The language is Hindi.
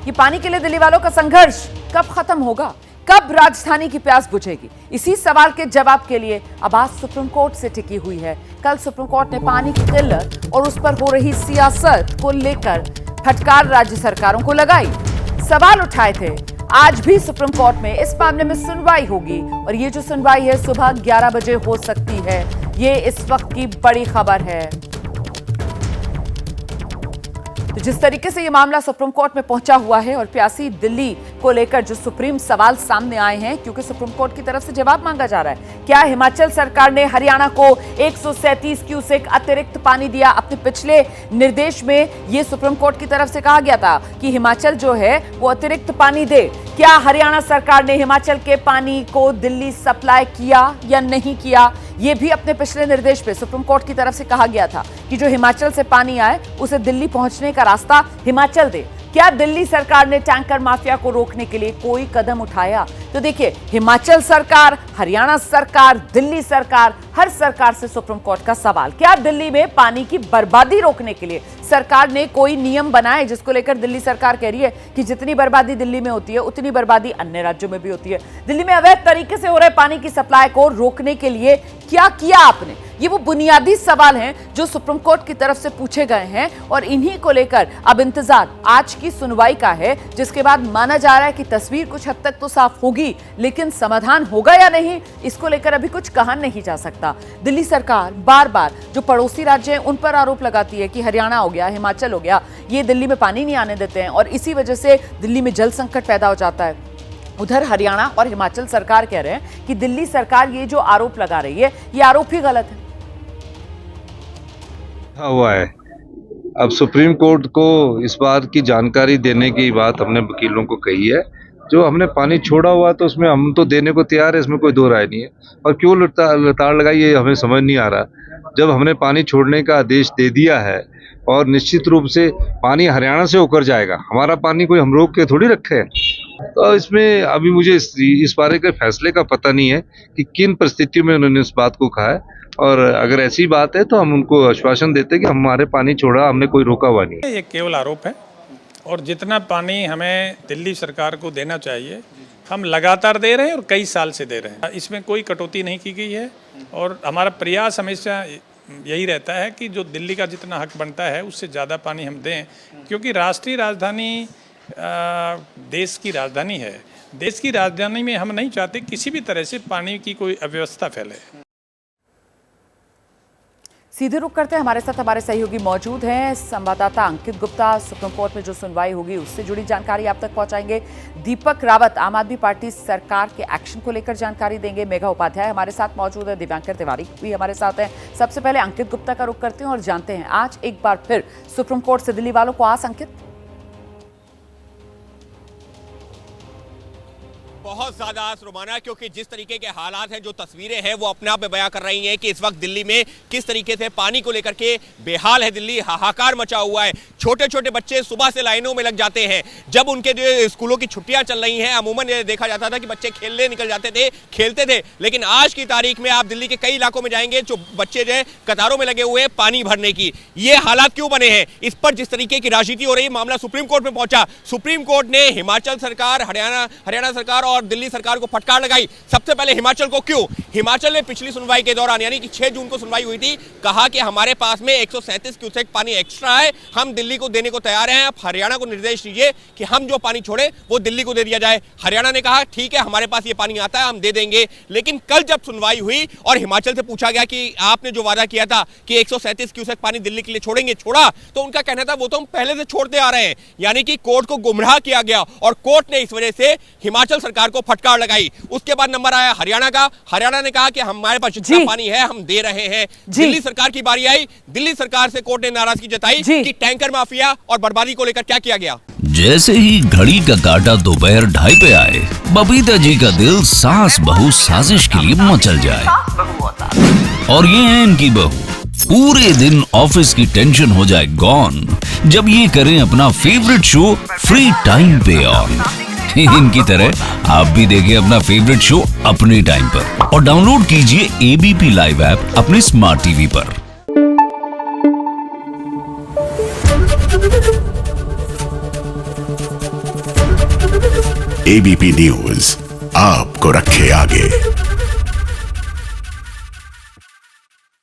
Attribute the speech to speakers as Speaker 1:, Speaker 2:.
Speaker 1: ये पानी के लिए दिल्ली वालों का संघर्ष कब खत्म होगा, कब राजधानी की प्यास बुझेगी? इसी सवाल के जवाब के लिए अब आज सुप्रीम कोर्ट से टिकी हुई है। कल सुप्रीम कोर्ट ने पानी की किल्लत और उस पर हो रही सियासत को लेकर फटकार राज्य सरकारों को लगाई, सवाल उठाए थे। आज भी सुप्रीम कोर्ट में इस मामले में सुनवाई होगी और ये जो सुनवाई है सुबह 11 बजे हो सकती है। ये इस वक्त की बड़ी खबर है। तो जिस तरीके से ये मामला सुप्रीम कोर्ट में पहुंचा हुआ है और प्यासी दिल्ली को लेकर जो सुप्रीम सवाल सामने आए हैं, क्योंकि सुप्रीम कोर्ट की तरफ से जवाब मांगा जा रहा है। क्या हिमाचल सरकार ने हरियाणा को 137 क्यूसेक अतिरिक्त पानी दिया? अपने पिछले निर्देश में ये सुप्रीम कोर्ट की तरफ से कहा गया था कि हिमाचल जो है वो अतिरिक्त पानी दे। क्या हरियाणा सरकार ने हिमाचल के पानी को दिल्ली सप्लाई किया या नहीं किया? ये भी अपने पिछले निर्देश पे सुप्रीम कोर्ट की तरफ से कहा गया था कि जो हिमाचल से पानी आए उसे दिल्ली पहुंचने का रास्ता हिमाचल दे। क्या दिल्ली सरकार ने टैंकर माफिया को रोकने के लिए कोई कदम उठाया? तो देखिए, हिमाचल सरकार, हरियाणा सरकार, दिल्ली सरकार, हर सरकार से सुप्रीम कोर्ट का सवाल, क्या दिल्ली में पानी की बर्बादी रोकने के लिए सरकार ने कोई नियम बनाए, जिसको लेकर दिल्ली सरकार कह रही है कि जितनी बर्बादी दिल्ली में होती है उतनी बर्बादी अन्य राज्यों में भी होती है। दिल्ली में अवैध तरीके से हो रहे पानी की सप्लाई को रोकने के लिए क्या किया आपने? ये वो बुनियादी सवाल हैं जो सुप्रीम कोर्ट की तरफ से पूछे गए हैं और इन्हीं को लेकर अब इंतजार आज की सुनवाई का है, जिसके बाद माना जा रहा है कि तस्वीर कुछ हद तक तो साफ होगी, लेकिन समाधान होगा या नहीं इसको लेकर अभी कुछ कहा नहीं जा सकता। दिल्ली सरकार बार बार जो पड़ोसी राज्य हैं उन पर आरोप लगाती है कि हरियाणा हो गया, हिमाचल हो गया, ये दिल्ली में पानी नहीं आने देते हैं और इसी वजह से दिल्ली में जल संकट पैदा हो जाता है। उधर हरियाणा और हिमाचल सरकार कह रहे हैं कि दिल्ली सरकार ये जो आरोप लगा रही है ये आरोप ही गलत है।
Speaker 2: हुआ है। अब सुप्रीम कोर्ट को इस बात की जानकारी देने की बात हमने वकीलों को कही है। जो हमने पानी छोड़ा हुआ तो उसमें हम तो देने को तैयार है, इसमें कोई दो राय नहीं है। और क्यों लताड़ लगाई ये हमें समझ नहीं आ रहा। जब हमने पानी छोड़ने का आदेश दे दिया है और निश्चित रूप से पानी हरियाणा से होकर जाएगा, हमारा पानी कोई हम रोक के थोड़ी रखे हैं। तो इसमें अभी मुझे इस बारे के फैसले का पता नहीं है कि किन परिस्थितियों में उन्होंने इस बात को कहा है। और अगर ऐसी बात है तो हम उनको आश्वासन देते हैं कि हमारे पानी छोड़ा, हमने कोई रोका हुआ नहीं है।
Speaker 3: ये केवल आरोप है और जितना पानी हमें दिल्ली सरकार को देना चाहिए हम लगातार दे रहे हैं और कई साल से दे रहे हैं। इसमें कोई कटौती नहीं की गई है और हमारा प्रयास हमेशा यही रहता है कि जो दिल्ली का जितना हक बनता है उससे ज़्यादा पानी हम दें, क्योंकि राष्ट्रीय राजधानी देश की राजधानी है। देश की राजधानी में हम नहीं चाहते किसी भी तरह से पानी की कोई अव्यवस्था फैले।
Speaker 1: सीधे रुख करते हैं, हमारे साथ हमारे सहयोगी मौजूद हैं, संवाददाता अंकित गुप्ता सुप्रीम कोर्ट में जो सुनवाई होगी उससे जुड़ी जानकारी आप तक पहुंचाएंगे। दीपक रावत आम आदमी पार्टी सरकार के एक्शन को लेकर जानकारी देंगे। मेघा उपाध्याय हमारे साथ मौजूद है, दिव्यांकर तिवारी भी हमारे साथ हैं। सबसे पहले अंकित गुप्ता का रुख करते हैं और जानते हैं आज एक बार फिर सुप्रीम कोर्ट से दिल्ली वालों को आस। अंकित,
Speaker 4: बहुत ज्यादा आस रोमाना, क्योंकि जिस तरीके के हालात हैं, जो तस्वीरें हैं वो अपने आप में बयां कर रही हैं कि इस वक्त दिल्ली में किस तरीके से पानी को लेकर के बेहाल है। दिल्ली हाहाकार मचा हुआ है। छोटे छोटे बच्चे सुबह से लाइनों में लग जाते हैं। जब उनके जो स्कूलों की छुट्टियां चल रही हैं, अमूमन ये देखा जाता था कि बच्चे खेलने निकल जाते थे, खेलते थे, लेकिन आज की तारीख में आप दिल्ली के कई इलाकों में जाएंगे जो बच्चे जो है कतारों में लगे हुए हैं पानी भरने की। ये हालात क्यों बने हैं, इस पर जिस तरीके की राजनीति हो रही है, मामला सुप्रीम कोर्ट में पहुंचा। सुप्रीम कोर्ट ने हिमाचल सरकार, हरियाणा सरकार और दिल्ली सरकार को फटकार लगाई। सबसे पहले हिमाचल को क्यों? हिमाचल ने पिछली सुनवाई के दौरान, यानी कि 6 जून को सुनवाई हुई थी, कहा कि हमारे पास में 137 क्यूसेक पानी एक्स्ट्रा है, हम दिल्ली को देने को तैयार हैं। आप हरियाणा को निर्देश दीजिए कि हम जो पानी छोड़े वो दिल्ली को दे दिया जाए। हरियाणा ने कहा ठीक है, हमारे पास ये पानी आता है, हम दे देंगे। लेकिन कल जब सुनवाई हुई और हिमाचल से पूछा गया कि आपने जो वादा किया था कि 137 क्यूसेक पानी दिल्ली के लिए छोड़ेंगे, छोड़ा? तो उनका कहना था वो तो हम पहले से छोड़ते आ रहे हैं। यानी कि कोर्ट को गुमराह किया गया और कोर्ट ने इस वजह से हिमाचल सरकार को फटकार लगाई। उसके बाद नंबर आया हरियाणा का। हरियाणा ने कहा कि हमारे पास जितना पानी है हम दे रहे हैं। दिल्ली सरकार की बारी आई। दिल्ली सरकार से कोर्ट ने नाराजगी जताई कि टैंकर माफिया और बर्बादी को लेकर क्या किया गया।
Speaker 5: जैसे ही घड़ी का काटा दोपहर 2:30 पे आए, बबीता जी का दिल सास बहू साजिश के लिए मचल जाए। और ये है इनकी बहू, पूरे दिन ऑफिस की टेंशन हो जाए गॉन जब ये करें अपना फेवरेट शो फ्री टाइम पे ऑन। इनकी तरह आप भी देखिए अपना फेवरेट शो अपने टाइम पर और डाउनलोड कीजिए एबीपी लाइव ऐप अपने स्मार्ट टीवी पर।
Speaker 6: एबीपी न्यूज आपको रखे आगे।